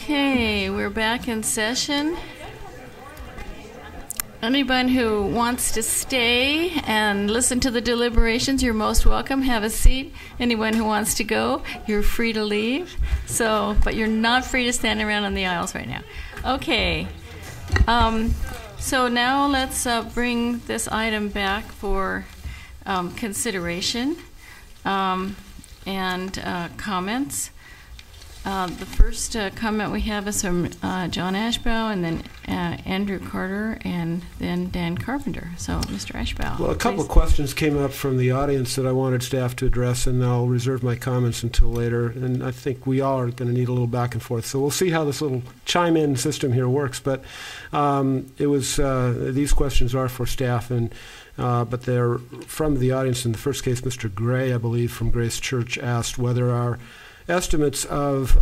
Okay, we're back in session. Anyone who wants to stay and listen to the deliberations, you're most welcome. Have a seat. Anyone who wants to go, you're free to leave. But you're not free to stand around on the aisles right now. Okay. So now let's bring this item back for consideration and comments. The first comment we have is from John Ashbaugh, and then Andrew Carter, and then Dan Carpenter. So, Mr. Ashbaugh. Well, a couple of questions came up from the audience that I wanted staff to address, and I'll reserve my comments until later. And I think we all are going to need a little back and forth. So we'll see how this little chime-in system here works. But these questions are for staff, but they're from the audience. In the first case, Mr. Gray, I believe, from Grace Church, asked whether our estimates of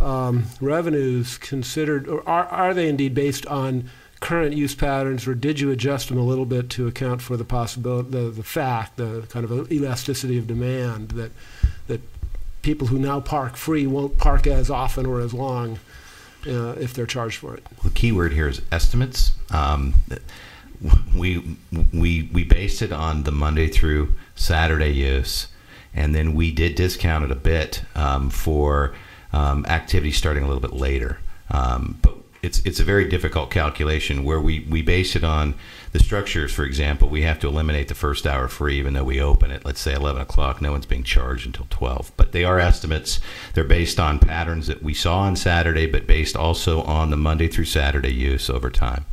revenues considered, or are they indeed based on current use patterns, or did you adjust them a little bit to account for the possibility, the kind of elasticity of demand that people who now park free won't park as often or as long if they're charged for it? The key word here is estimates. We based it on the Monday through Saturday use. And then we did discount it a bit for activity starting a little bit later. But it's a very difficult calculation where we base it on the structures. For example, we have to eliminate the first hour free, even though we open at, let's say, 11 o'clock. No one's being charged until 12. But they are estimates. They're based on patterns that we saw on Saturday, but based also on the Monday through Saturday use over time.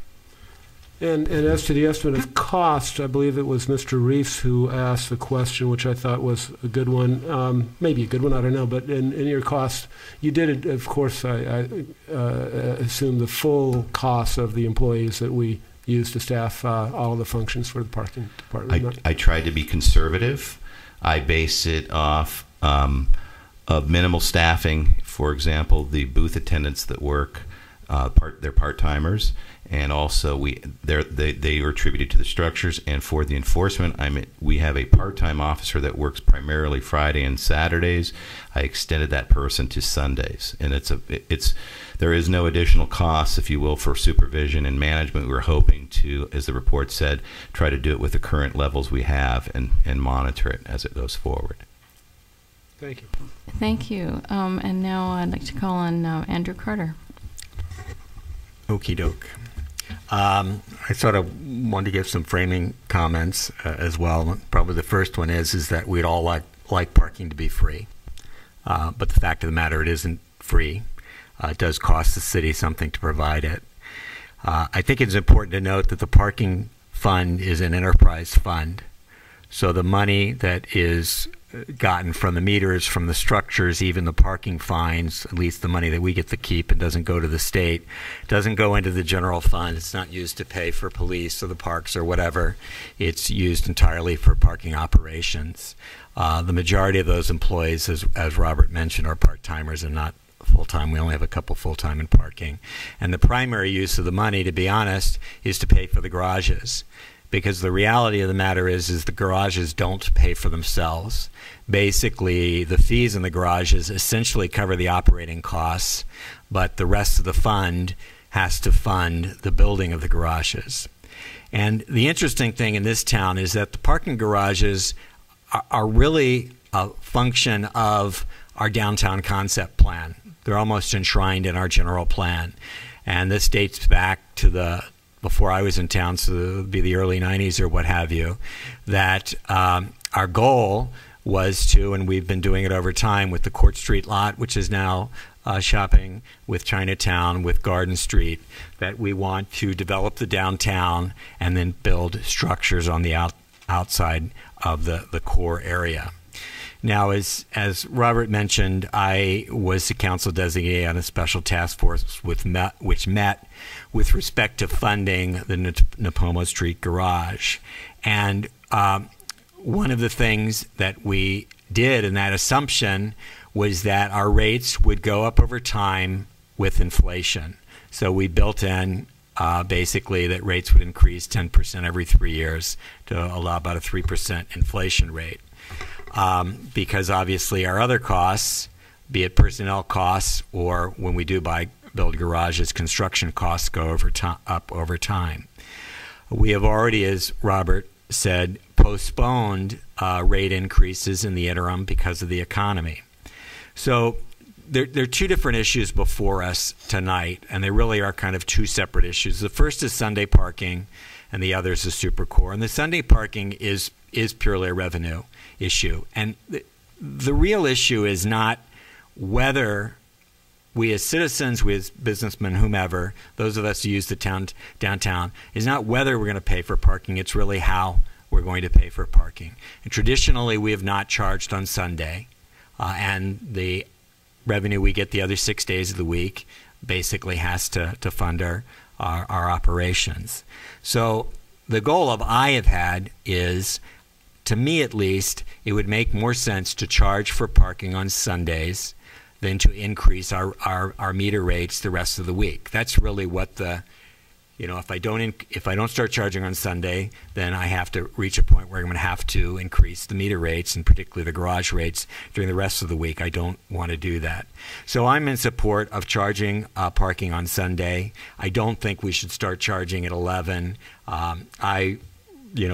And as to the estimate of cost, I believe it was Mr. Reese who asked the question, which I thought was a good one, maybe a good one, I don't know. But in your cost, you did, of course, I assume the full cost of the employees that we use to staff all of the functions for the parking department. I tried to be conservative. I base it off of minimal staffing. For example, the booth attendants that work, they're part-timers. And also, they are attributed to the structures. And for the enforcement, we have a part-time officer that works primarily Friday and Saturdays. I extended that person to Sundays, and there is no additional cost, if you will, for supervision and management. We're hoping to, as the report said, try to do it with the current levels we have and monitor it as it goes forward. Thank you. Thank you. And now I'd like to call on Andrew Carter. Okie doke. I sort of want to give some framing comments as well. Probably the first one is that we'd all like parking to be free. But the fact of the matter, it isn't free. It does cost the city something to provide it. I think it's important to note that the parking fund is an enterprise fund. So the money that is gotten from the meters, from the structures, even the parking fines, at least the money that we get to keep, it doesn't go to the state, doesn't go into the general fund. It's not used to pay for police or the parks or whatever. It's used entirely for parking operations. The majority of those employees, as Robert mentioned, are part-timers and not full-time. We only have a couple full-time in parking. And the primary use of the money, to be honest, is to pay for the garages. Because the reality of the matter is the garages don't pay for themselves. Basically, the fees in the garages essentially cover the operating costs, but the rest of the fund has to fund the building of the garages. And the interesting thing in this town is that the parking garages are really a function of our downtown concept plan. They're almost enshrined in our general plan. And this dates back to before I was in town, so it would be the early 90s or what have you, that our goal was to, and we've been doing it over time with the Court Street lot, which is now shopping with Chinatown, with Garden Street, that we want to develop the downtown and then build structures on the outside of the core area. Now, as Robert mentioned, I was the council designee on a special task force which met with respect to funding the Napomo Street garage. And one of the things that we did in that assumption was that our rates would go up over time with inflation. So we built in basically that rates would increase 10% every 3 years to allow about a 3% inflation rate. Because obviously our other costs, be it personnel costs or when we do buy build garages, construction costs go up over time. We have already, as Robert said, postponed rate increases in the interim because of the economy. So there are two different issues before us tonight, and they really are kind of two separate issues. The first is Sunday parking, and the other is the SuperCore. And the Sunday parking is purely a revenue issue. And the real issue is not whether we as citizens, we as businessmen, whomever, those of us who use the downtown, is not whether we're going to pay for parking. It's really how we're going to pay for parking. And traditionally, we have not charged on Sunday, and the revenue we get the other 6 days of the week basically has to fund our operations. So the goal I have had is, to me at least, it would make more sense to charge for parking on Sundays than to increase our meter rates the rest of the week. That's really what if I don't start charging on Sunday, then I have to reach a point where I'm going to have to increase the meter rates, and particularly the garage rates, during the rest of the week. I don't want to do that. So I'm in support of charging parking on Sunday. I don't think we should start charging at 11.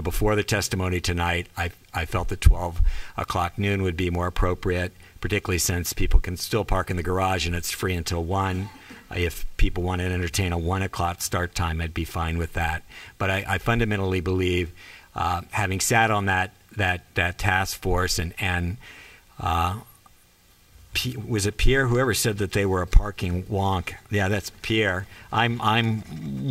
Before the testimony tonight, I felt that 12 o'clock noon would be more appropriate, particularly since people can still park in the garage and it's free until 1. If people want to entertain a 1 o'clock start time, I'd be fine with that. But I fundamentally believe, having sat on that task force, and was it Pierre? Whoever said that they were a parking wonk? Yeah, that's Pierre. I'm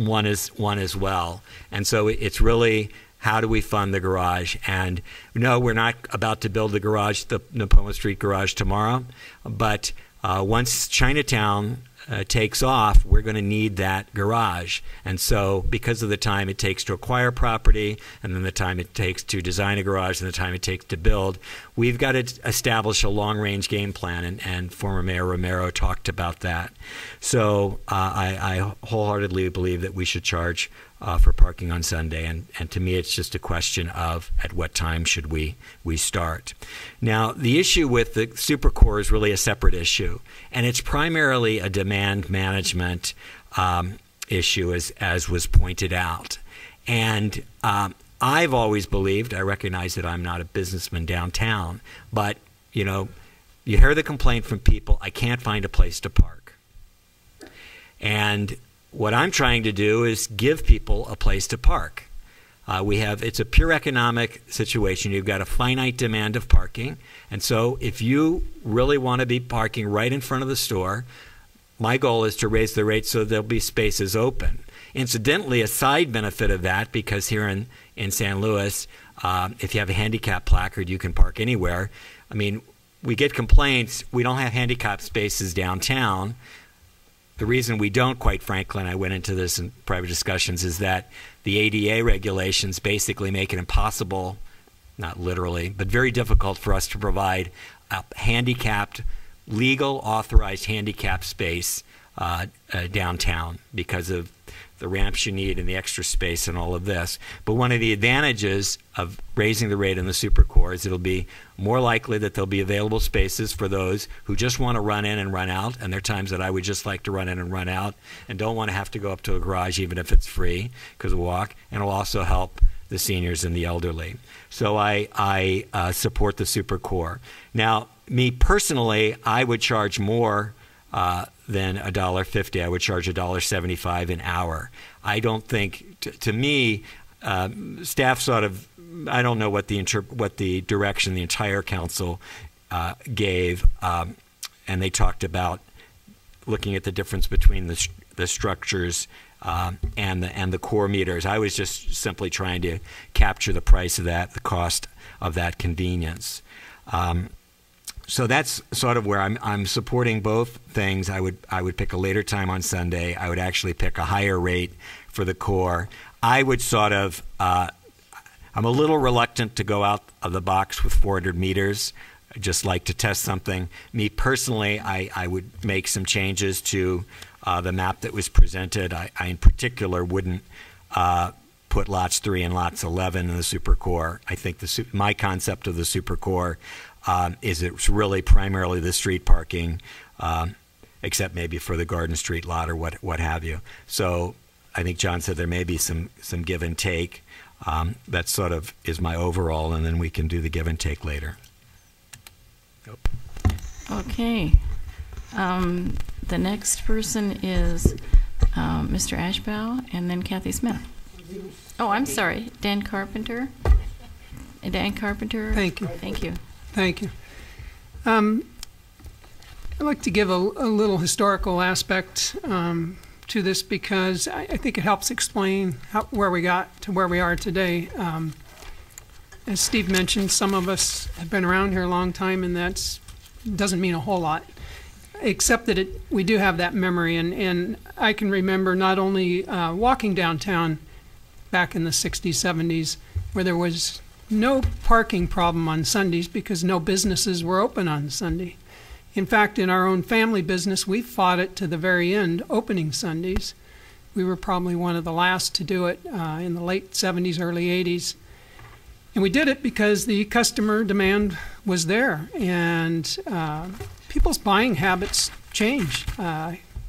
one as well. And so it's really, how do we fund the garage? And no, we're not about to build the garage, the Napoleon Street garage, tomorrow. But once Chinatown takes off, we're going to need that garage. And so because of the time it takes to acquire property, and then the time it takes to design a garage, and the time it takes to build, we've got to establish a long-range game plan, and former Mayor Romero talked about that. So I wholeheartedly believe that we should charge for parking on Sunday, and to me it's just a question of at what time should we start. Now, the issue with the SuperCore is really a separate issue, and it's primarily a demand management issue, as was pointed out. And I've always believed, I recognize that I'm not a businessman downtown, but you hear the complaint from people, I can't find a place to park. And what I'm trying to do is give people a place to park. It's a pure economic situation. You've got a finite demand of parking. And so if you really want to be parking right in front of the store, my goal is to raise the rate so there'll be spaces open. Incidentally, a side benefit of that, because here in San Luis, if you have a handicap placard, you can park anywhere. I mean, we get complaints, we don't have handicap spaces downtown. The reason we don't, quite frankly, and I went into this in private discussions, is that the ADA regulations basically make it impossible, not literally, but very difficult for us to provide a handicapped, legal, authorized handicap space downtown because of the ramps you need and the extra space and all of this. But one of the advantages of raising the rate in the SuperCore is it'll be more likely that there'll be available spaces for those who just want to run in and run out, and there are times that I would just like to run in and run out and don't want to have to go up to a garage even if it's free because of walk, and it'll also help the seniors and the elderly. So I support the SuperCore. Now, me personally, I would charge more than $1.50. I would charge $1.75 an hour. I don't think, to me, staff sort of, I don't know what the direction the entire council gave, and they talked about looking at the difference between the structures and the core meters. I was just simply trying to capture the price of that, the cost of that convenience. So that's sort of where I'm supporting both things. I would pick a later time on Sunday. I would actually pick a higher rate for the core. I would sort of, I'm a little reluctant to go out of the box with 400 meters. I just like to test something. Me personally, I would make some changes to the map that was presented. I in particular wouldn't put lots 3 and lots 11 in the SuperCore. I think my concept of the SuperCore is it's really primarily the street parking, except maybe for the Garden Street lot or what have you. So I think John said there may be some give and take. That sort of is my overall, and then we can do the give and take later. Yep. Okay. The next person is Mr. Ashbaugh, and then Kathy Smith. Oh, I'm sorry, Dan Carpenter. Dan Carpenter. Thank you. Thank you. Thank you. I'd like to give a little historical aspect to this because I think it helps explain where we got to where we are today. As Steve mentioned, some of us have been around here a long time, and that doesn't mean a whole lot, except that we do have that memory. And I can remember not only walking downtown back in the 60s, 70s, where there was no parking problem on Sundays because no businesses were open on Sunday. In fact, in our own family business, we fought it to the very end, opening Sundays. We were probably one of the last to do it in the late 70s, early 80s. And we did it because the customer demand was there. And people's buying habits change.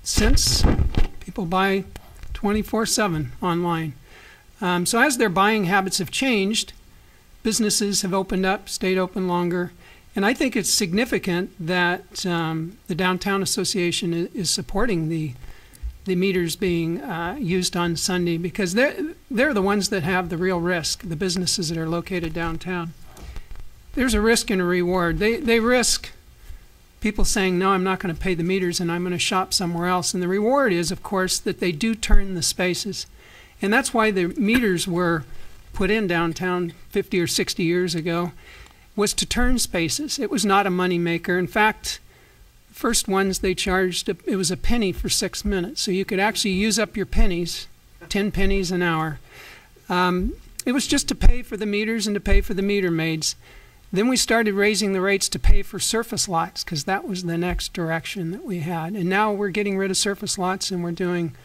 Since people buy 24/7 online. So as their buying habits have changed, businesses have opened up, stayed open longer. And I think it's significant that the Downtown Association is supporting the meters being used on Sunday, because they're the ones that have the real risk, the businesses that are located downtown. There's a risk and a reward. They risk people saying, no, I'm not going to pay the meters and I'm going to shop somewhere else. And the reward is, of course, that they do turn the spaces. And that's why the meters were put in downtown 50 or 60 years ago, was to turn spaces. It was not a money maker. In fact, the first ones they charged, it was a penny for 6 minutes. So you could actually use up your pennies, 10 pennies an hour. It was just to pay for the meters and to pay for the meter maids. Then we started raising the rates to pay for surface lots, because that was the next direction that we had. And now we're getting rid of surface lots and we're doing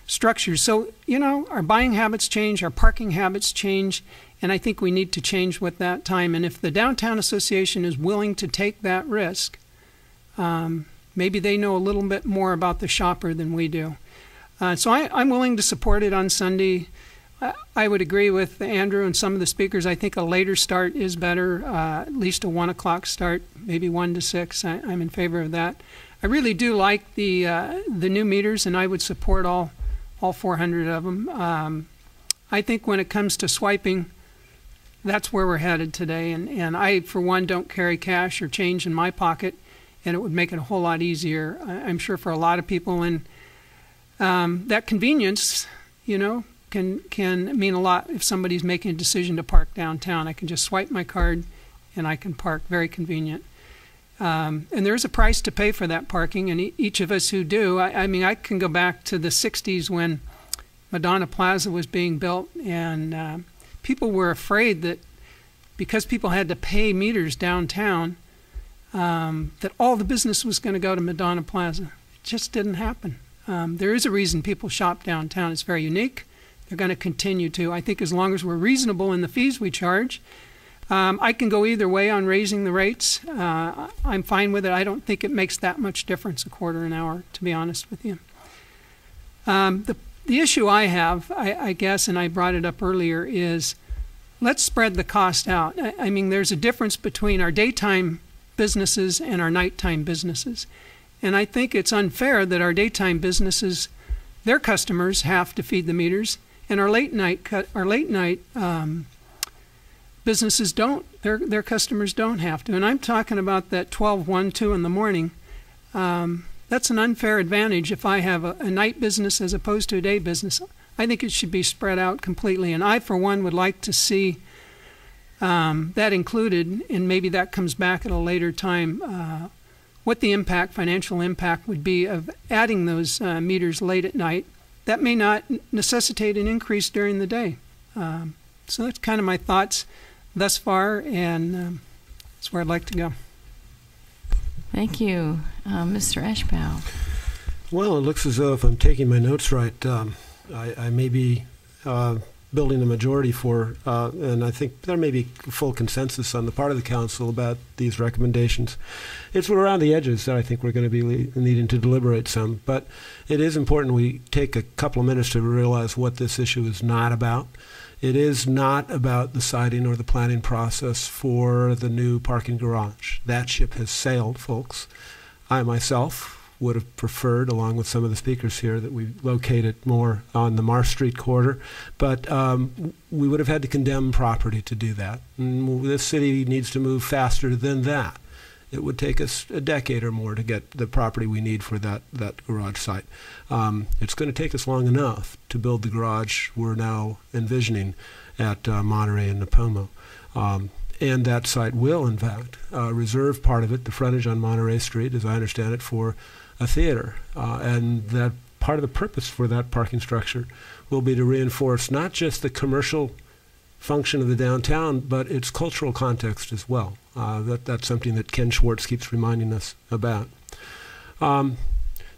structures. So, you know, our buying habits change, our parking habits change, and I think we need to change with that time. And if the Downtown Association is willing to take that risk, maybe they know a little bit more about the shopper than we do. So I'm willing to support it on Sunday. I would agree with Andrew and some of the speakers. I think a later start is better, at least a 1 o'clock start, maybe 1 to 6. I'm in favor of that. I really do like the new meters, and I would support all 400 of them. I think when it comes to swiping, that's where we're headed today. And I, for one, don't carry cash or change in my pocket, and it would make it a whole lot easier, I'm sure, for a lot of people. And that convenience, you know, can mean a lot if somebody's making a decision to park downtown. I can just swipe my card, and I can park. Very convenient. And there's a price to pay for that parking, and each of us who do, I mean, I can go back to the 60s when Madonna Plaza was being built, and people were afraid that because people had to pay meters downtown, that all the business was going to go to Madonna Plaza. It just didn't happen. There is a reason people shop downtown. It's very unique. They're going to continue to. I think as long as we're reasonable in the fees we charge, I can go either way on raising the rates. I'm fine with it. I don't think it makes that much difference, a quarter an hour, to be honest with you. The issue I have, I guess, and I brought it up earlier, is let's spread the cost out. I mean, there's a difference between our daytime businesses and our nighttime businesses. And I think it's unfair that our daytime businesses, their customers have to feed the meters, and our late night businesses don't. Their customers don't have to. And I'm talking about that 12, 1, 2 in the morning. That's an unfair advantage if I have a night business as opposed to a day business. I think it should be spread out completely. And I, for one, would like to see that included, and maybe that comes back at a later time, what the financial impact would be of adding those meters late at night. That may not necessitate an increase during the day. So that's kind of my thoughts thus far, and that's where I'd like to go. Thank you. Mr. Ashbaugh. Well, it looks as though, if I'm taking my notes right, I may be building a majority for, and I think there may be full consensus on the part of the council about these recommendations. It's around the edges that I think we're going to be needing to deliberate some, but it is important we take a couple of minutes to realize what this issue is not about. It is not about the siting or the planning process for the new parking garage. That ship has sailed, folks. I myself would have preferred, along with some of the speakers here, that we locate it more on the Marsh Street corridor, but we would have had to condemn property to do that. And this city needs to move faster than that. It would take us a decade or more to get the property we need for that garage site. It's going to take us long enough to build the garage we're now envisioning at Monterey and Napomo. And that site will, in fact, reserve part of it, the frontage on Monterey Street, as I understand it, for a theater. And that part of the purpose for that parking structure will be to reinforce not just the commercial function of the downtown, but its cultural context as well. That's something that Ken Schwartz keeps reminding us about.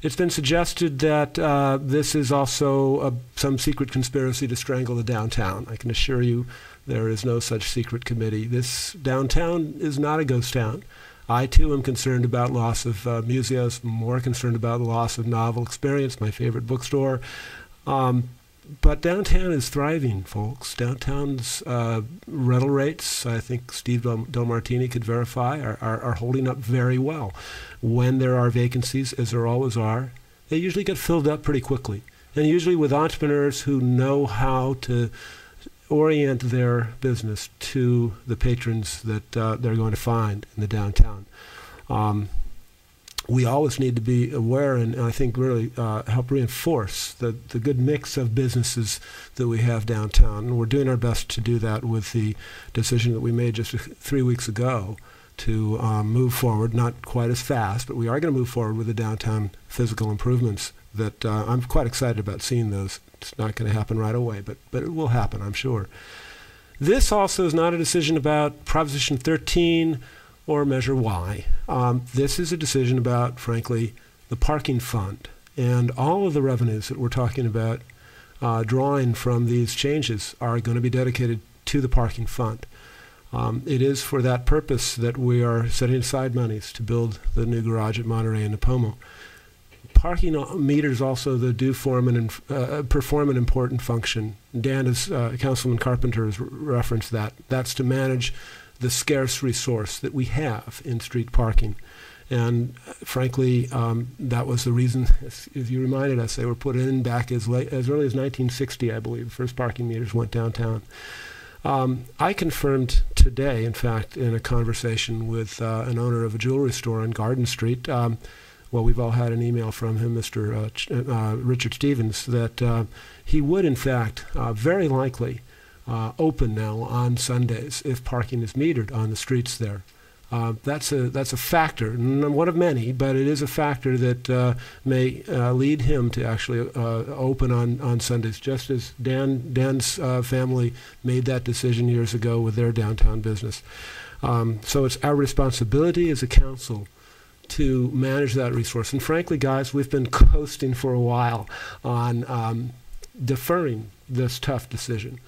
It's been suggested that this is also some secret conspiracy to strangle the downtown. I can assure you there is no such secret committee. This downtown is not a ghost town. I, too, am concerned about loss of museums, more concerned about the loss of novel experience, my favorite bookstore. But downtown is thriving, folks. Downtown's rental rates, I think Steve Del Martini could verify, are holding up very well. When there are vacancies, as there always are, they usually get filled up pretty quickly. And usually with entrepreneurs who know how to orient their business to the patrons that they're going to find in the downtown. We always need to be aware and I think really help reinforce the good mix of businesses that we have downtown. And we're doing our best to do that with the decision that we made just 3 weeks ago to move forward, not quite as fast, but we are going to move forward with the downtown physical improvements that I'm quite excited about seeing those. It's not going to happen right away, but it will happen, I'm sure. This also is not a decision about Proposition 13 or Measure Y. This is a decision about, frankly, the parking fund. And all of the revenues that we're talking about drawing from these changes are going to be dedicated to the parking fund. It is for that purpose that we are setting aside monies to build the new garage at Monterey and Napomo. Parking meters also do perform an important function. Dan, as Councilman Carpenter has referenced that. That's to manage the scarce resource that we have in street parking. And frankly, that was the reason, as you reminded us, they were put in back as early as 1960, I believe. The first parking meters went downtown. I confirmed today, in fact, in a conversation with an owner of a jewelry store on Garden Street, well, we've all had an email from him, Mr. Richard Stevens, that he would, in fact, very likely open now on Sundays if parking is metered on the streets there. That's a factor, one of many, but it is a factor that may lead him to actually open on Sundays, just as Dan's family made that decision years ago with their downtown business. So it's our responsibility as a council to manage that resource. And frankly, guys, we've been coasting for a while on deferring this tough decision.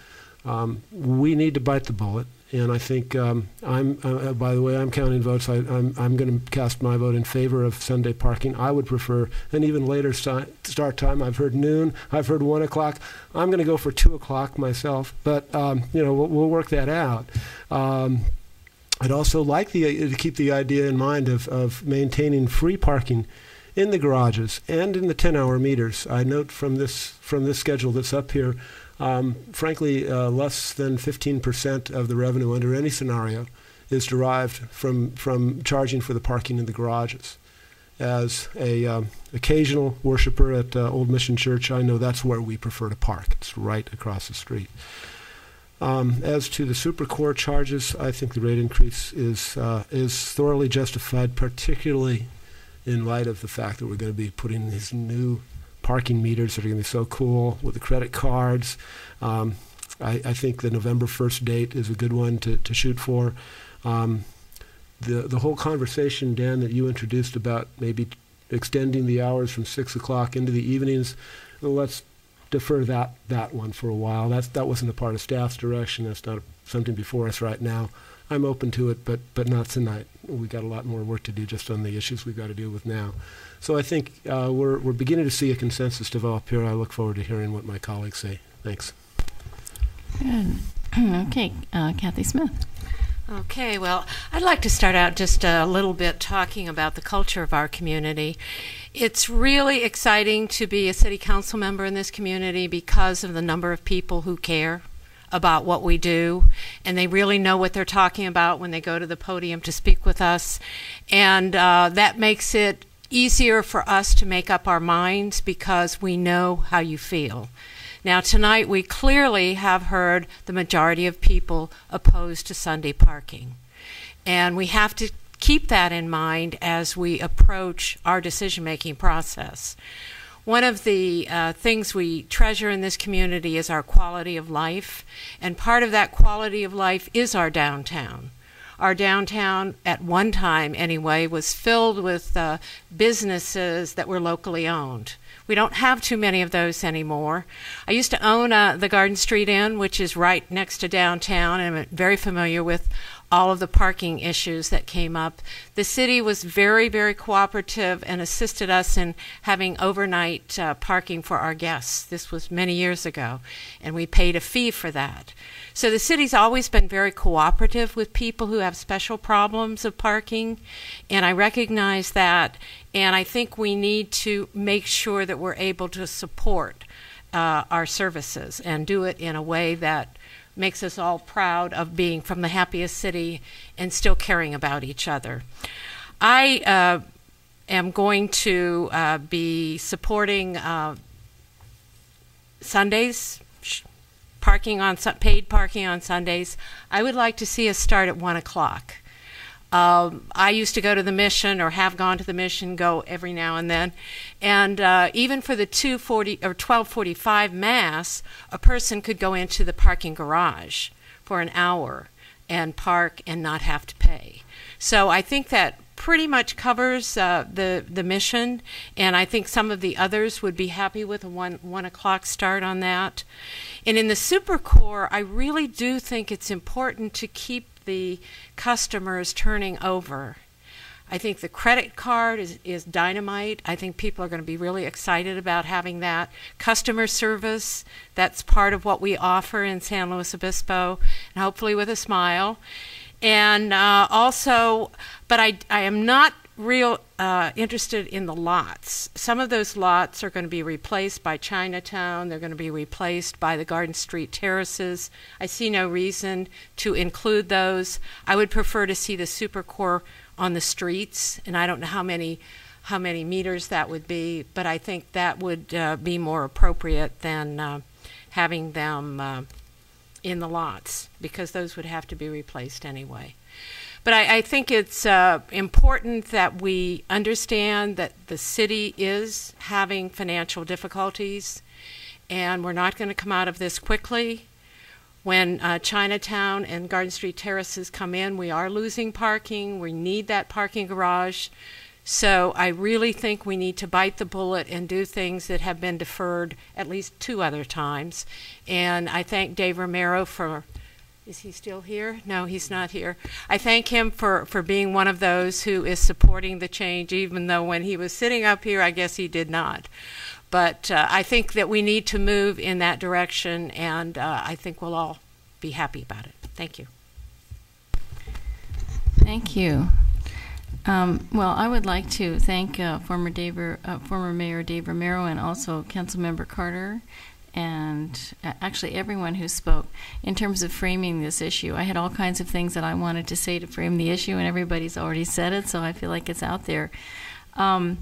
We need to bite the bullet, and I think by the way, I'm counting votes. I'm going to cast my vote in favor of Sunday parking. I would prefer an even later start time. I've heard noon. I've heard 1 o'clock. I'm going to go for 2 o'clock myself, but we'll work that out. I'd also like to keep the idea in mind of maintaining free parking in the garages and in the 10-hour meters. I note from this schedule that's up here, frankly, less than 15% of the revenue under any scenario is derived from charging for the parking in the garages. As a occasional worshiper at Old Mission Church, I know that's where we prefer to park. It's right across the street. As to the SuperCore charges, I think the rate increase is thoroughly justified, particularly in light of the fact that we're going to be putting these new parking meters that are going to be so cool with the credit cards. I think the November 1st date is a good one to shoot for. The whole conversation, Dan, that you introduced about maybe extending the hours from 6 o'clock into the evenings, well, let's defer that one for a while. That wasn't a part of staff's direction. That's not something before us right now. I'm open to it, but not tonight. We got a lot more work to do just on the issues we've got to deal with now. So I think we're beginning to see a consensus develop here. I look forward to hearing what my colleagues say. Thanks. Good. Okay, Kathy Smith. Okay, well, I'd like to start out just a little bit talking about the culture of our community. It's really exciting to be a city council member in this community because of the number of people who care about what we do, and they really know what they're talking about when they go to the podium to speak with us. And that makes it easier for us to make up our minds because we know how you feel. Now, tonight we clearly have heard the majority of people opposed to Sunday parking. And we have to keep that in mind as we approach our decision-making process. One of the things we treasure in this community is our quality of life, and part of that quality of life is our downtown. Our downtown, at one time anyway, was filled with businesses that were locally owned. We don't have too many of those anymore. I used to own the Garden Street Inn, which is right next to downtown, and I'm very familiar with all of the parking issues that came up. The city was very, very cooperative and assisted us in having overnight parking for our guests. This was many years ago, and we paid a fee for that. So the city's always been very cooperative with people who have special problems of parking, and I recognize that, and I think we need to make sure that we're able to support our services and do it in a way that makes us all proud of being from the happiest city and still caring about each other. I am going to be supporting Sundays, paid parking on Sundays. I would like to see us start at 1 o'clock. I used to go to the Mission, or have gone to the Mission, go every now and then. And even for the 2:40 or 12:45 Mass, a person could go into the parking garage for an hour and park and not have to pay. So I think that pretty much covers the Mission, and I think some of the others would be happy with a 1 o'clock start on that. And in the Supercore, I really do think it's important to keep the customers turning over. I think the credit card is dynamite. I think people are going to be really excited about having that. Customer service, that's part of what we offer in San Luis Obispo, and hopefully with a smile. And also, but I am not real interested in the lots. Some of those lots are going to be replaced by Chinatown. They're going to be replaced by the Garden Street terraces. I see no reason to include those. I would prefer to see the Supercore on the streets, and I don't know how many meters that would be, but I think that would be more appropriate than having them in the lots, because those would have to be replaced anyway. But I think it's important that we understand that the city is having financial difficulties, and we're not going to come out of this quickly. When Chinatown and Garden Street terraces come in, we are losing parking. We need that parking garage. So I really think we need to bite the bullet and do things that have been deferred at least 2 other times. And I thank Dave Romero for... Is he still here? No, he's not here. I thank him for being one of those who is supporting the change, even though when he was sitting up here, I guess he did not. But I think that we need to move in that direction, and I think we'll all be happy about it. Thank you. Thank you. Well, I would like to thank former Mayor Dave Romero and also Councilmember Carter, and actually everyone who spoke in terms of framing this issue. I had all kinds of things that I wanted to say to frame the issue, and everybody's already said it, so I feel like it's out there. I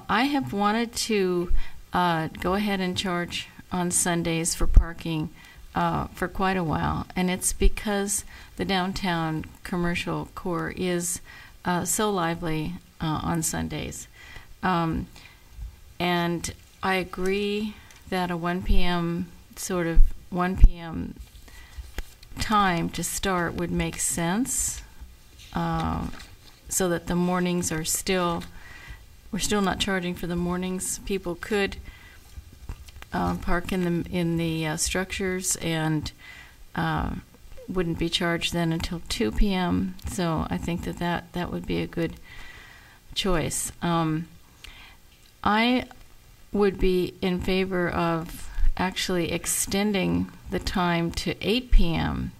have wanted to go ahead and charge on Sundays for parking for quite a while, and it's because the downtown commercial core is so lively on Sundays. And I agree that a 1 p.m. time to start would make sense, so that the mornings are we're still not charging for the mornings. People could park in the structures and wouldn't be charged then until 2 p.m. So I think that would be a good choice. I would be in favor of actually extending the time to 8 p.m.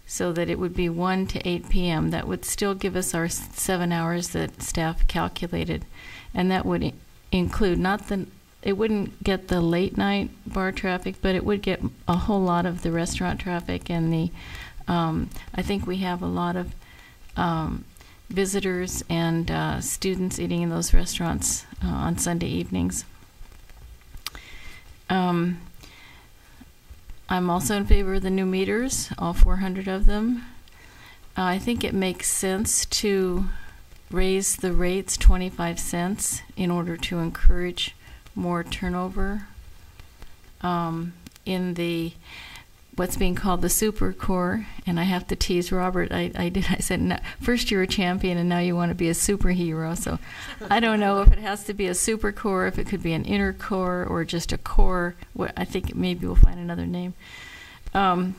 so that it would be 1 to 8 p.m. That would still give us our 7 hours that staff calculated, and that would include it wouldn't get the late night bar traffic, but it would get a whole lot of the restaurant traffic and the I think we have a lot of visitors and students eating in those restaurants on Sunday evenings. I'm also in favor of the new meters, all 400 of them. I think it makes sense to raise the rates 25 cents in order to encourage more turnover in the what's being called the super core. And I have to tease Robert. I said, no, first you're a champion and now you want to be a superhero. So I don't know if it has to be a super core, if it could be an inner core or just a core. I think maybe we'll find another name. So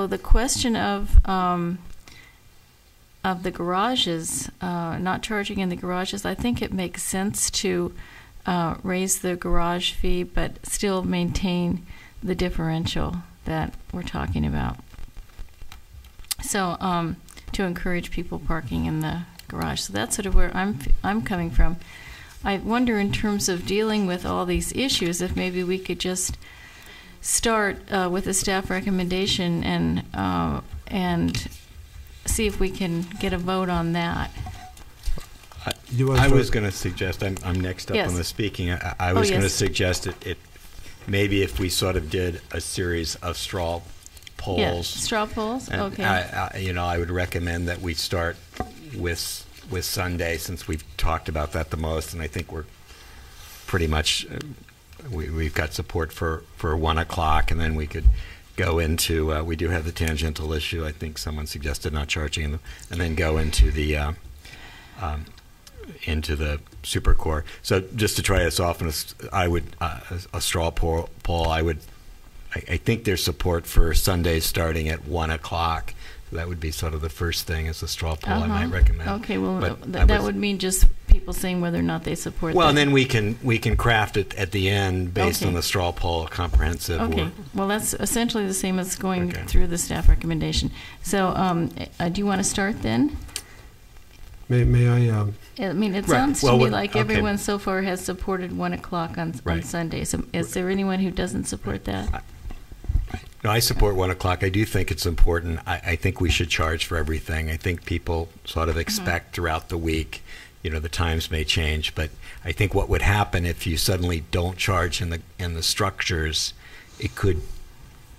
the question of the garages, not charging in the garages, I think it makes sense to raise the garage fee, but still maintain the differential that we're talking about. So to encourage people parking in the garage. So that's sort of where I'm coming from. I wonder, in terms of dealing with all these issues, if maybe we could just start with a staff recommendation and see if we can get a vote on that. I was going to suggest, I'm next up on the speaking. I was going to suggest it maybe if we sort of did a series of straw polls. Yes, straw polls. Okay. I would recommend that we start with Sunday, since we've talked about that the most, and I think we're pretty much we've got support for 1 o'clock, and then we could go into we do have the tangential issue. I think someone suggested not charging them, and then go into the super core. So just to try this off, I would a straw poll. I think there's support for Sundays starting at 1 o'clock. That would be sort of the first thing as a straw poll I might recommend. Okay, well, that would mean just people saying whether or not they support that. Well, and then we can craft it at the end based on the straw poll, comprehensive. Okay, well, that's essentially the same as going through the staff recommendation. So do you want to start then? May I? I mean, it sounds to me like everyone so far has supported 1 o'clock on Sunday. So is there anyone who doesn't support that? No, I support 1 o'clock. I do think it's important. I think we should charge for everything. I think people sort of expect throughout the week, the times may change, but I think what would happen if you suddenly don't charge in the structures, it could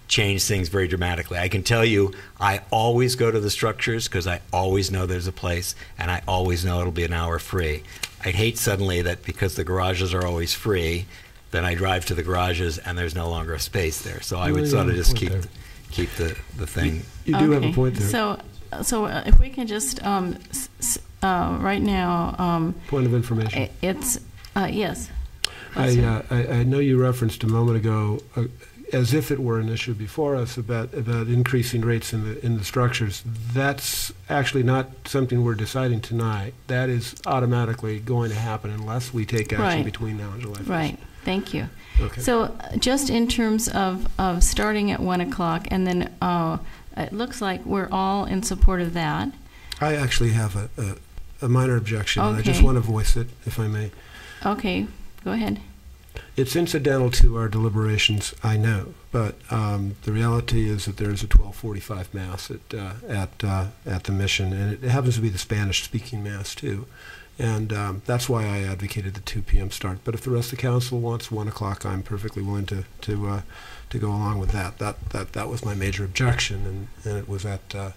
change things very dramatically. I can tell you, I always go to the structures because I always know there's a place, and I always know it'll be an hour free. I'd hate suddenly that because the garages are always free, then I drive to the garages and there's no longer a space there. So I would sort of just keep the thing. You do have a point there. So if we can just right now. Point of information. It's yes. I know you referenced a moment ago, as if it were an issue before us, about increasing rates in the structures. That's actually not something we're deciding tonight. That is automatically going to happen unless we take action between now and July 1st. Right. Thank you. Okay. So just in terms of starting at 1 o'clock, and then it looks like we're all in support of that. I actually have a minor objection, and I just want to voice it, if I may. Okay. Go ahead. It's incidental to our deliberations, I know, but the reality is that there's a 12:45 Mass at the Mission, and it happens to be the Spanish-speaking Mass, too. And that's why I advocated the 2 p.m. start. But if the rest of the council wants 1 o'clock, I'm perfectly willing to go along with that. That was my major objection, and it was after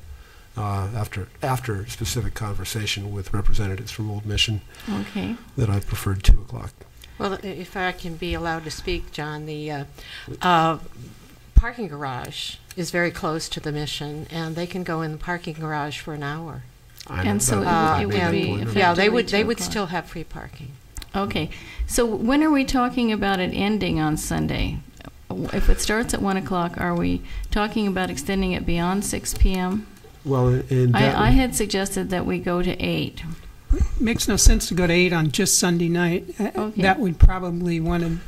specific conversation with representatives from Old Mission that I preferred 2 o'clock. Well, if I can be allowed to speak, John, the parking garage is very close to the Mission, and they can go in the parking garage for an hour. And so it would be effectively yeah, they would 2 o'clock. still have free parking. Okay. So when are we talking about it ending on Sunday? If it starts at 1 o'clock, are we talking about extending it beyond 6 p.m.? Well, I had suggested that we go to 8. Makes no sense to go to 8 on just Sunday night. Okay. That would probably want to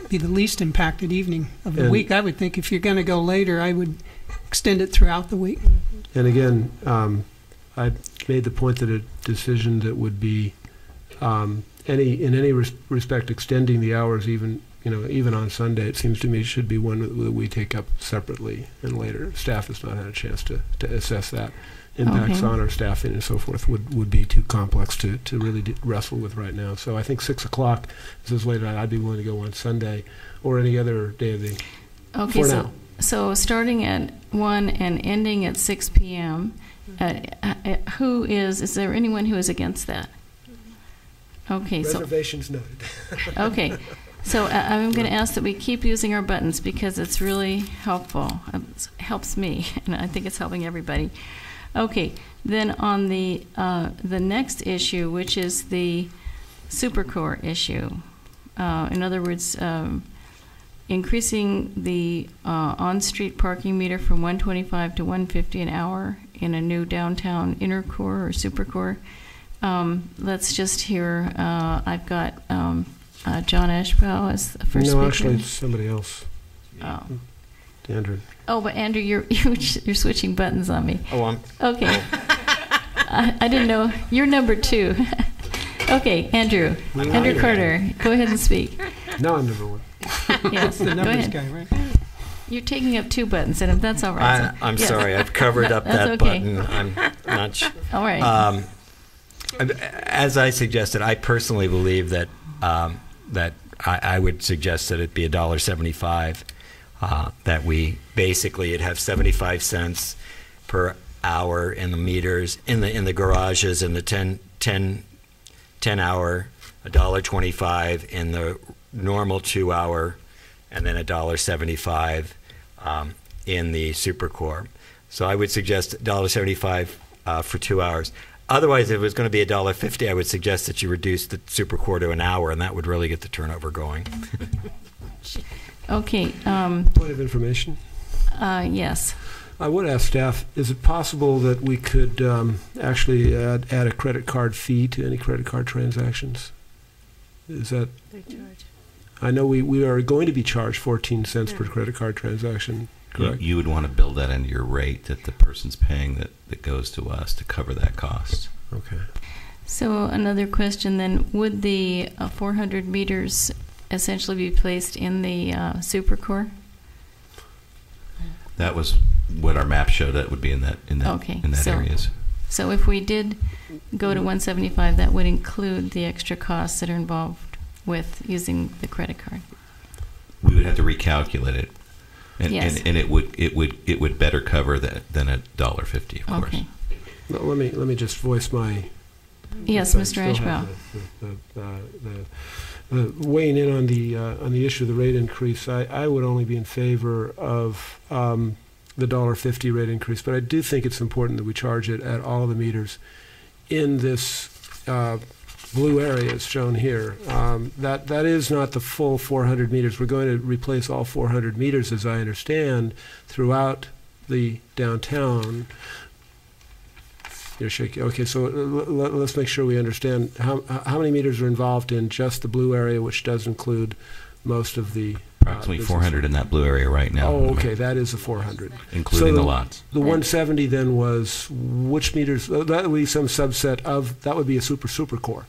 be the least impacted evening of the week. I would think if you're going to go later, I would extend it throughout the week. And again, I made the point that a decision that would be in any respect extending the hours even on Sunday, it seems to me should be one that we take up separately and later. Staff has not had a chance to assess that. Impacts on our staffing and so forth would be too complex to really wrestle with right now. So I think 6 o'clock is as late as I'd be willing to go on Sunday or any other day of the Okay, for now. So starting at 1 and ending at 6 p.m., is there anyone who is against that? Okay, Reservations noted. Okay, so I'm going to ask that we keep using our buttons because it's really helpful. It helps me, and I think it's helping everybody. Okay, then on the next issue, which is the Supercore issue. In other words, increasing the on-street parking meter from $125 to $150 an hour in a new downtown inner core or Supercore. Let's just hear. I've got John Ashbaugh as the first speaker. No, actually, it's somebody else. Oh. Andrew. Oh, but Andrew, you're switching buttons on me. Oh, Okay. I didn't know. You're number 2. Okay, Andrew. Andrew Carter, go ahead and speak. Now I'm number 1. Yes, The go numbers ahead. guy, right? You're taking up 2 buttons, and if that's all right. I'm Yes. sorry, I've covered up That's that okay. button. I'm not sure. All right. As I suggested, I personally believe that I would suggest that it be $1.75. That we basically it'd have 75 cents per hour in the meters in the garages, and the 10 hour $1.25 in the normal 2 hour, and then $1.75 in the Supercore. So I would suggest $1.75 for 2 hours. Otherwise, if it was going to be $1.50, I would suggest that you reduce the Supercore to an hour, and that would really get the turnover going. Okay. Point of information. Yes. I would ask staff, is it possible that we could actually add a credit card fee to any credit card transactions? Is that... They charge. I know we are going to be charged 14 cents per credit card transaction, correct? You would want to build that into your rate that the person's paying that goes to us to cover that cost. Okay. So another question then, would the 400 meters essentially be placed in the Supercore? That was what our map showed. That would be in that Okay, in that so- areas. So if we did go to 175, that would include the extra costs that are involved with using the credit card. We would have to recalculate it, and Yes. and it would better cover that than $1.50, of course. Okay. Well, let me just voice my... Yes, if I Mr. still have Ashbaugh. the weighing in on the issue of the rate increase, I would only be in favor of the $1.50 rate increase, but I do think it's important that we charge it at all the meters in this blue area as shown here. That is not the full 400 meters. We're going to replace all 400 meters, as I understand, throughout the downtown. You're shaking. Okay, so let's make sure we understand how many meters are involved in just the blue area, which does include most of the Approximately 400 in that blue area right now. Oh, okay, that is the 400. Including So the lots. The 170 then was which meters? That would be some subset of, that would be a super core.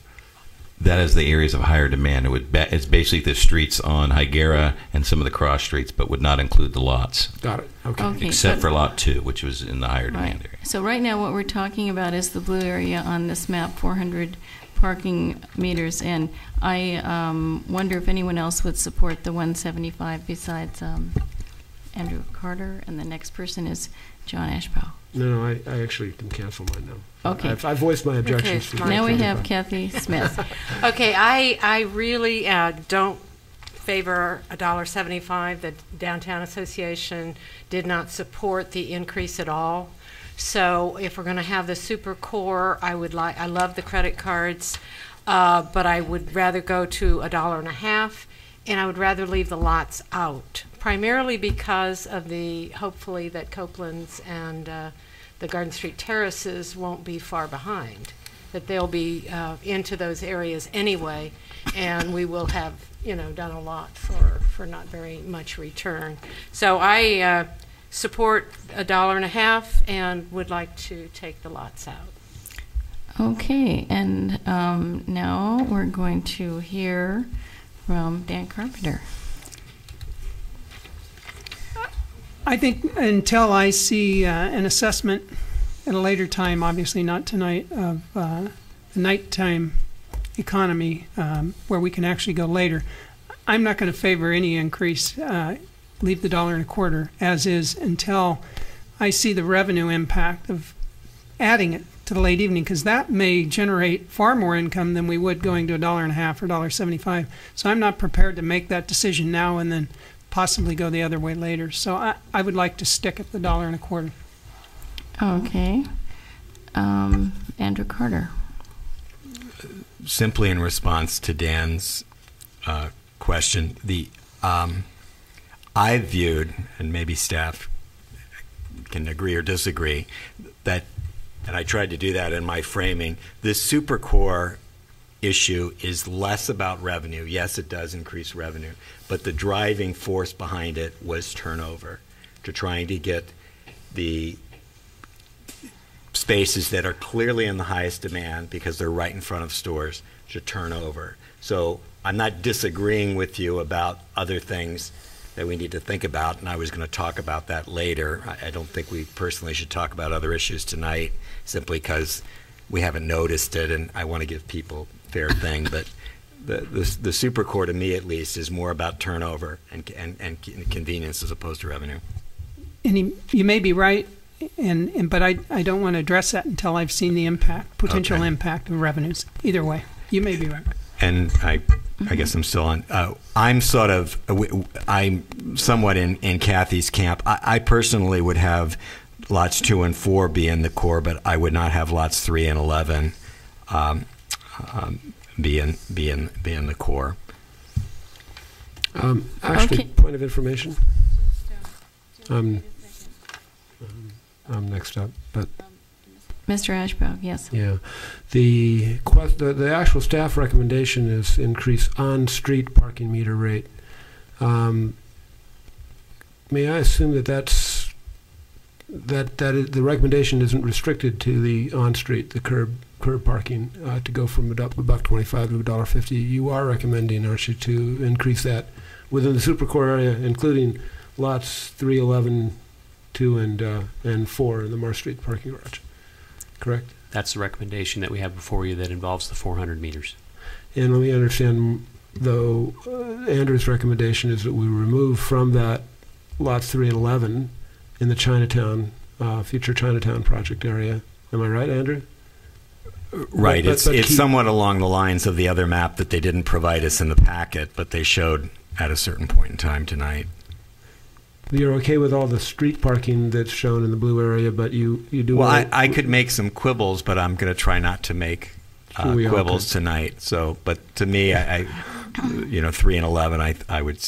That is the areas of higher demand. It's basically the streets on Higuera and some of the cross streets, but would not include the lots. Got it, okay. Okay. Except but- for Lot 2, which was in the higher demand Right. area. So right now what we're talking about is the blue area on this map, 400 parking meters, and I wonder if anyone else would support the 175 besides Andrew Carter, and the next person is John Ashbaugh. No, I actually can cancel mine now. Okay. I voiced my objections. Okay, to fine. Now we the- have Kathy Smith. Okay, I really don't favor $1.75. The Downtown Association did not support the increase at all. So if we're going to have the super core, I love the credit cards, but I would rather go to $1.50, and I would rather leave the lots out, primarily because of hopefully that Copeland's and the Garden Street terraces won't be far behind, that they'll be into those areas anyway, and we will have, done a lot for not very much return. So I support $1.50 and would like to take the lots out. Okay, and now we're going to hear from Dan Carpenter. I think until I see an assessment at a later time, obviously not tonight, of the nighttime economy where we can actually go later, I'm not going to favor any increase. Leave the $1.25 as is until I see the revenue impact of adding it to the late evening, because that may generate far more income than we would going to $1.50 or $1.75. So I'm not prepared to make that decision now and then possibly go the other way later. So I would like to stick at the $1.25. Okay. Andrew Carter. Simply in response to Dan's question, I viewed, and maybe staff can agree or disagree, that, and I tried to do that in my framing, this supercore issue is less about revenue. Yes, it does increase revenue, but the driving force behind it was turnover, to trying to get the spaces that are clearly in the highest demand because they're right in front of stores to turn over. So I'm not disagreeing with you about other things that we need to think about, and I was going to talk about that later. I don't think we personally should talk about other issues tonight, simply because we haven't noticed it, and I want to give people fair thing. But the supercore, to me at least, is more about turnover and convenience as opposed to revenue. And you may be right, but I don't want to address that until I've seen the potential impact of revenues. Either way, you may be right. And I guess I'm still on. I'm somewhat in Kathy's camp. I personally would have lots 2 and 4 be in the core, but I would not have lots 3 and 11 be in the core. Actually, point of information. I'm next up, but. Mr. Ashbrook, yes. Yeah, the actual staff recommendation is increase on-street parking meter rate. May I assume that the recommendation isn't restricted to the on-street, the curb parking, to go from $1.25 to $1.50? You are recommending, aren't you, to increase that within the supercore area, including lots 3, 11, 2, and 4 in the Mars Street parking garage? Correct? That's the recommendation that we have before you that involves the 400 meters. And let me understand, though, Andrew's recommendation is that we remove from that lots 3 and 11 in the Chinatown, future Chinatown project area. Am I right, Andrew? Right. It's somewhat along the lines of the other map that they didn't provide us in the packet, but they showed at a certain point in time tonight. You're okay with all the street parking that's shown in the blue area, but you do. Well, I could make some quibbles, but I'm going to try not to make quibbles tonight. So, but to me, I 3 and 11, I would.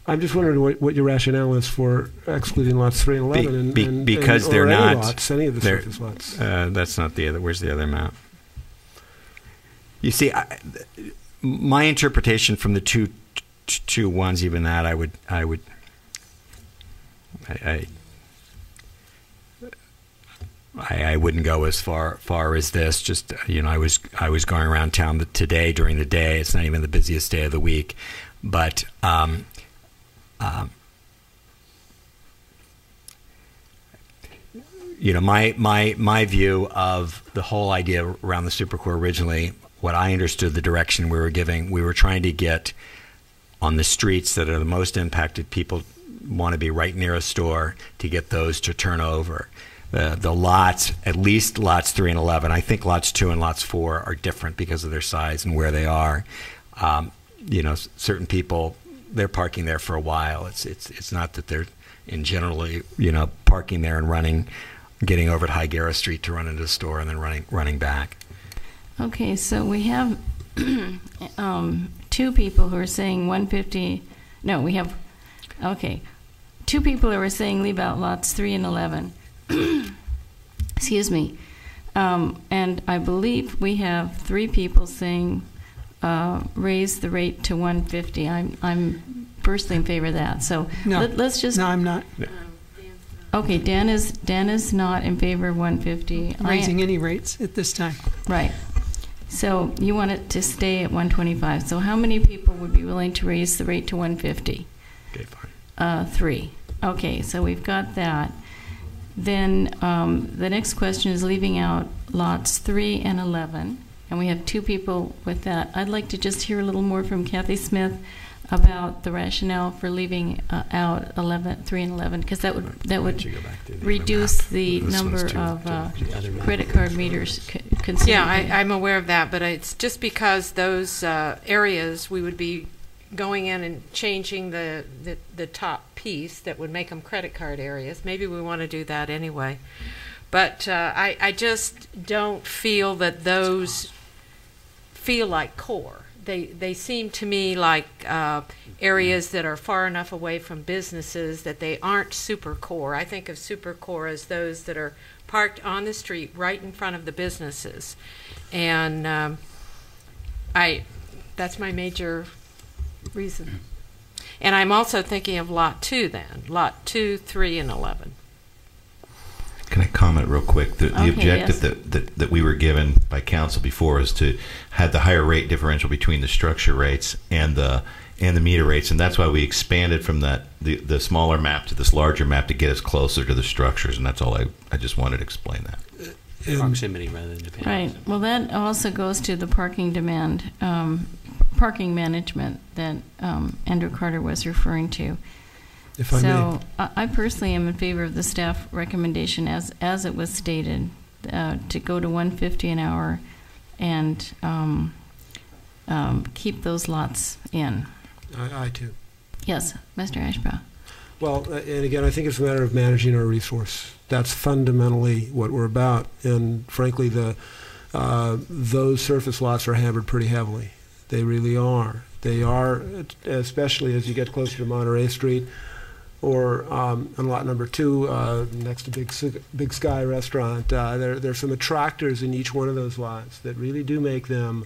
I'm just wondering what your rationale is for excluding lots 3 and 11, because they're any not lots, any of the surface lots. That's not the other. Where's the other map? You see, my interpretation from the two ones, even that, I wouldn't go as far as this. Just I was going around town today during the day. It's not even the busiest day of the week, but my view of the whole idea around the supercore originally, what I understood the direction we were trying to get on the streets that are the most impacted. People want to be right near a store to get those to turn over. The lots, at least lots 3 and 11, I think lots 2 and lots 4 are different because of their size and where they are. Certain people, they're parking there for a while. It's not that they're in generally, parking there and running getting over to Higuera Street to run into the store and then running back. Okay, so we have two people who are saying 150. No, we have, okay, two people who are saying leave out lots 3 and 11. Excuse me. And I believe we have 3 people saying raise the rate to 150. I'm personally in favor of that. So No. let's just. No, I'm not Okay, Dan is not in favor of 150. raising any rates at this time. Right. So you want it to stay at 125. So how many people would be willing to raise the rate to 150? Okay, fine. 3. Okay, so we've got that. Then the next question is leaving out lots 3 and 11. And we have 2 people with that. I'd like to just hear a little more from Kathy Smith about the rationale for leaving out 3 and 11, because that would reduce the number of credit card meters consumed. Yeah, I'm aware of that, but it's just because those areas we would be going in and changing the top piece that would make them credit card areas. Maybe we want to do that anyway. But I just don't feel that those feel like core. They seem to me like areas that are far enough away from businesses that they aren't super core. I think of super core as those that are parked on the street right in front of the businesses. And that's my major reason. And I'm also thinking of lot 2 then. Lot 2, 3, and 11. Can I comment real quick? The Okay, objective yes. that we were given by council before is to have the higher rate differential between the structure rates and the meter rates, and that's why we expanded from the smaller map to this larger map to get us closer to the structures, and that's all I just wanted to explain that. Proximity rather than dependence. Right. Well, that also goes to the parking demand, parking management that Andrew Carter was referring to. If I So I personally am in favor of the staff recommendation as it was stated, to go to 150 an hour and keep those lots in. I too. Yes, Mr. Ashbaugh. Well, and again, I think it's a matter of managing our resource. That's fundamentally what we're about. And frankly, those surface lots are hammered pretty heavily. They really are. They are, especially as you get closer to Monterey Street, or on lot number 2, next to Big Sky Restaurant. There's some attractors in each one of those lots that really do make them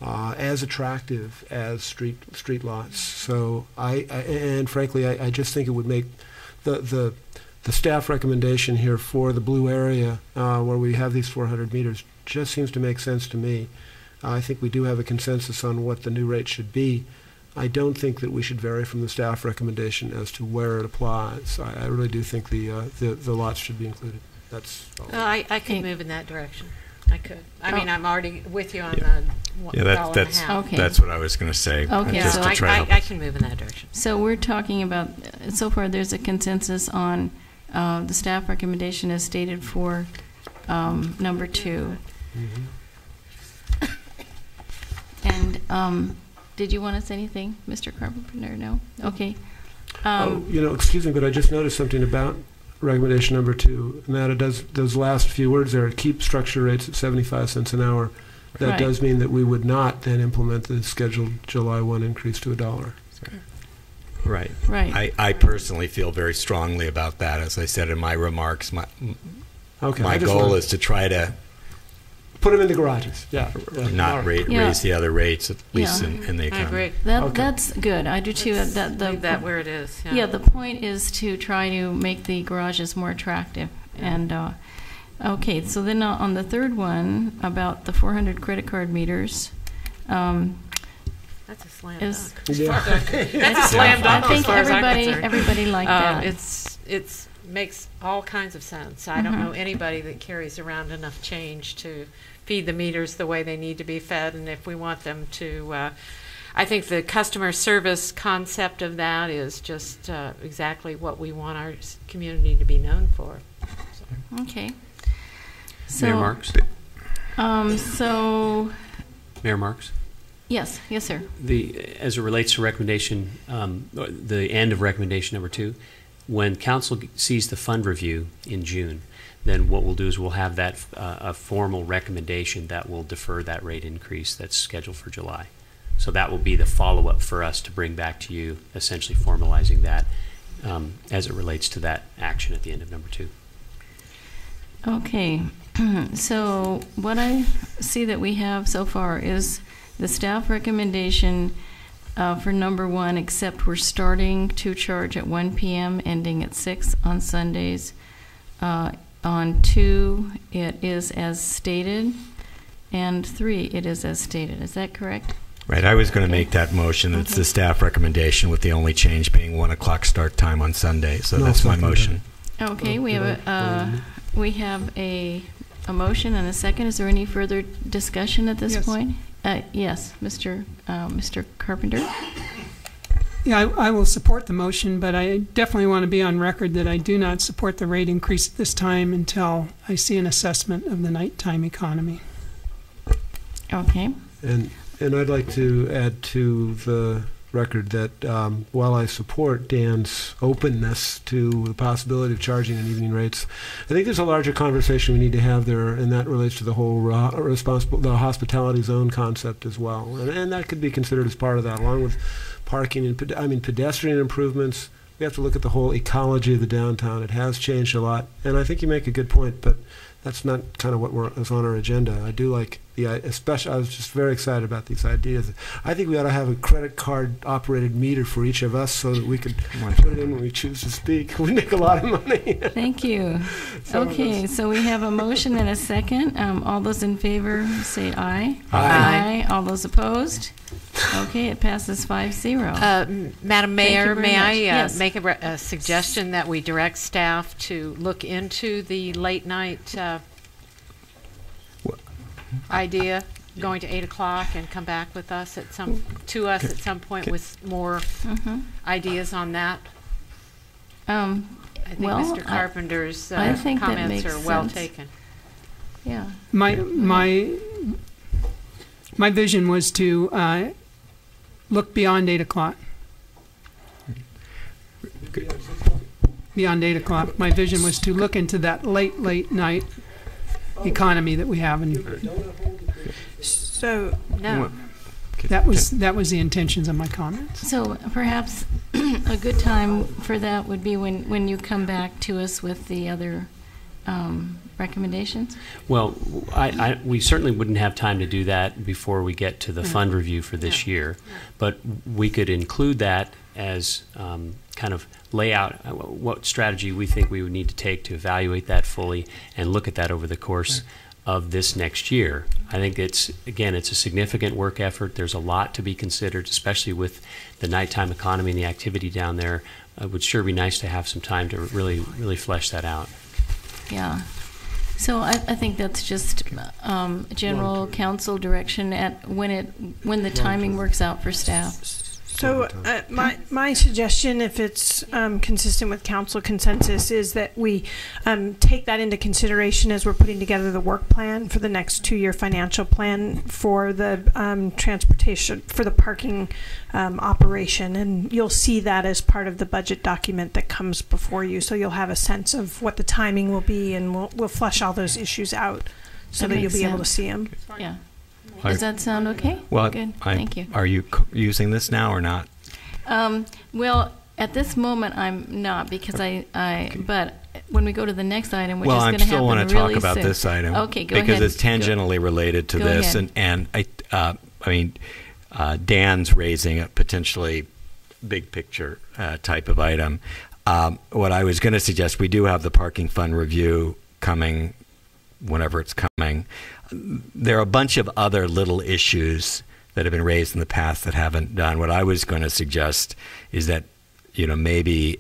as attractive as street lots. So and frankly, I just think it would make the staff recommendation here for the blue area where we have these 400 meters just seems to make sense to me. I think we do have a consensus on what the new rate should be. I don't think that we should vary from the staff recommendation as to where it applies. I really do think the lots should be included. That's all. I could move in that direction. I could. I mean, I'm already with you on Yeah. the $1.50. Okay. That's what I was going to say. Okay, Yeah, just so to try to I can move in that direction. So we're talking about, so far there's a consensus on the staff recommendation as stated for number 2. Mm-hmm. And did you want to say anything, Mr. Carpenter? No? Okay. Excuse me, but I just noticed something about recommendation number 2, and that it does, those last few words there, keep structure rates at 75 cents an hour. That Right. does mean that we would not then implement the scheduled July 1 increase to $1. Right. Right. I personally feel very strongly about that. As I said in my remarks, my goal is to try to put them in the garages. Yeah. not All right. raise the other rates, at least Yeah. in the I economy. agree. That's good. I do too. Leave The that where it is. Yeah, the point is to try to make the garages more attractive. And okay, so then on the third one about the 400 credit card meters, That's a slam is- dunk. Yeah. That's a slam dunk. I think as far as I'm everybody concerned. liked that. It's makes all kinds of sense. I don't Mhm. know anybody that carries around enough change to feed the meters the way they need to be fed, and if we want them to, I think the customer service concept of that is just exactly what we want our community to be known for. Okay. Mayor Marks? Mayor Marks? Yes, sir. As it relates to recommendation, the end of recommendation number 2, when council sees the fund review in June, then what we'll do is we'll have that a formal recommendation that will defer that rate increase that's scheduled for July. So that will be the follow-up for us to bring back to you, essentially formalizing that as it relates to that action at the end of number 2. Okay, so what I see that we have so far is the staff recommendation for number 1, except we're starting to charge at 1 p.m., ending at 6 on Sundays. On 2, it is as stated, and 3, it is as stated. Is that correct? Right. I was going to make that motion. It's the staff recommendation with the only change being 1 o'clock start time on Sunday. So that's my motion. Okay, we have a motion and a second. Is there any further discussion at this point? Yes, Mr. Carpenter. Yeah, I will support the motion, but I definitely want to be on record that I do not support the rate increase at this time until I see an assessment of the nighttime economy. Okay. And I'd like to add to the record that while I support Dan's openness to the possibility of charging in evening rates, I think there's a larger conversation we need to have there, and that relates to the whole the hospitality zone concept as well, and that could be considered as part of that, along with parking and pedestrian improvements. We have to look at the whole ecology of the downtown. It has changed a lot, and I think you make a good point, but that's not kind of what is on our agenda. I do like especially, I was just very excited about these ideas. I think we ought to have a credit card operated meter for each of us so that we could put it in when we choose to speak. We make a lot of money. Thank you. Okay, so we have a motion and a second. All those in favor say aye. Aye. All those opposed? Okay, it passes 5-0. Madam Mayor, may I Yes. make a suggestion that we direct staff to look into the late night idea, going to 8 o'clock, and come back with us at some point with more ideas on that? I think Mr. Carpenter's I think that comments makes are well sense. taken. Yeah. My vision was to look beyond 8 o'clock. Beyond 8 o'clock. My vision was to look into that late night economy that we have, and so No. that was the intentions of my comments. So perhaps a good time for that would be when you come back to us with the other recommendations? Well, we certainly wouldn't have time to do that before we get to the fund review for this year, but we could include that as kind of lay out what strategy we think we would need to take to evaluate that fully and look at that over the course of this next year. I think it's a significant work effort. There's a lot to be considered, especially with the nighttime economy and the activity down there. It would sure be nice to have some time to really flesh that out. Yeah. So I think that's just general council direction at when the timing works out for staff. So my suggestion, if it's consistent with council consensus, is that we take that into consideration as we're putting together the work plan for the next 2-year financial plan for the transportation, for the parking operation. And you'll see that as part of the budget document that comes before you. So you'll have a sense of what the timing will be, and we'll flesh all those issues out so that you'll be able to see them. Yeah. Does that sound okay? Well, good. Thank you. Are you using this now or not? Well, at this moment, I'm not, because but when we go to the next item, which is Well, going I to happen still want to really talk about soon. this item. Okay, go ahead. Because it's tangentially related to Go this, ahead. and Dan's raising a potentially big picture type of item. What I was going to suggest, we do have the parking fund review coming whenever it's coming. There are a bunch of other little issues that have been raised in the past that haven't done. What I was going to suggest is that, maybe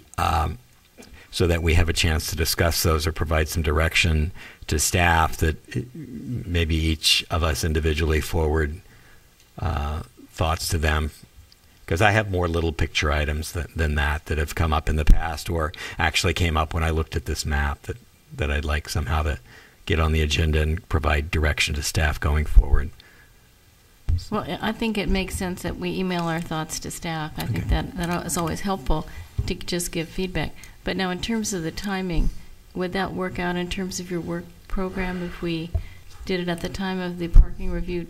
so that we have a chance to discuss those or provide some direction to staff, that maybe each of us individually forward thoughts to them. Because I have more little picture items than that have come up in the past, or actually came up when I looked at this map that I'd like somehow to get on the agenda and provide direction to staff going forward. Well, I think it makes sense that we email our thoughts to staff. I think that is always helpful to just give feedback. But now, in terms of the timing, would that work out in terms of your work program if we did it at the time of the parking review,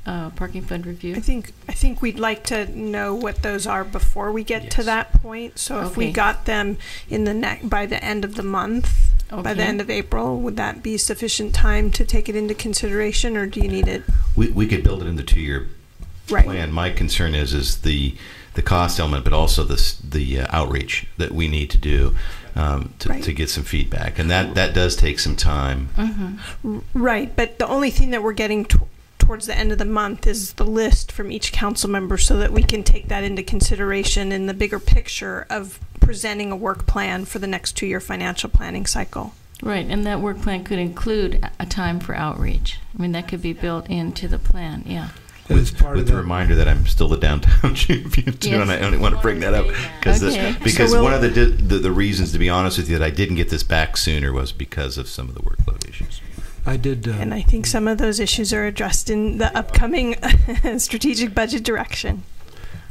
parking fund review? I think we'd like to know what those are before we get to that point. So if we got them in the by the end of the month, by the end of April, would that be sufficient time to take it into consideration, or do you need it? We could build it in the 2-year plan. My concern is the cost element, but also the outreach that we need to do to get some feedback, and that does take some time. Mm-hmm. Right, but the only thing that we're getting towards the end of the month is the list from each council member, so that we can take that into consideration in the bigger picture of presenting a work plan for the next 2-year financial planning cycle. Right, and that work plan could include a time for outreach. I mean, that could be built into the plan, yeah. With the reminder that I'm still the downtown champion too, and I only want to bring that up because one of the reasons, to be honest with you, that I didn't get this back sooner was because of some of the workload issues. I did, and I think some of those issues are addressed in the upcoming strategic budget direction.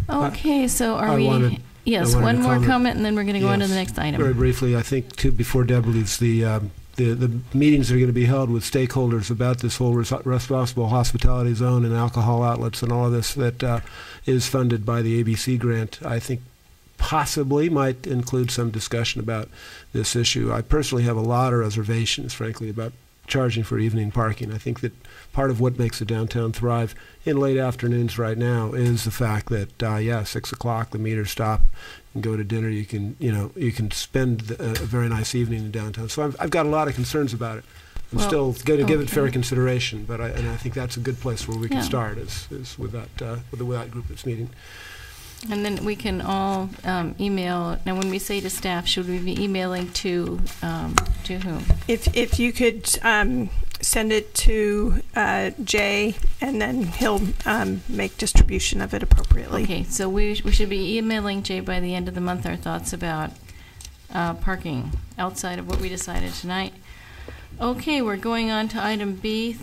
Okay, so are we? Yes, one more comment, and then we're going to go on to the next item. Very briefly, I think too, before Deb leaves, the meetings that are going to be held with stakeholders about this whole responsible hospitality zone and alcohol outlets and all of this that is funded by the ABC grant, I think possibly might include some discussion about this issue. I personally have a lot of reservations, frankly, about charging for evening parking. I think that part of what makes the downtown thrive in late afternoons right now is the fact that 6 o'clock the meters stop and go to dinner. You can spend a very nice evening in downtown. So I've got a lot of concerns about it. I'm still going to give it fair consideration, but I think that's a good place where we can start is with that group that's meeting. And then we can all email. Now, when we say to staff, should we be emailing to whom? If you could send it to Jay, and then he'll make distribution of it appropriately. Okay, so we should be emailing Jay by the end of the month our thoughts about parking outside of what we decided tonight. Okay, we're going on to item B,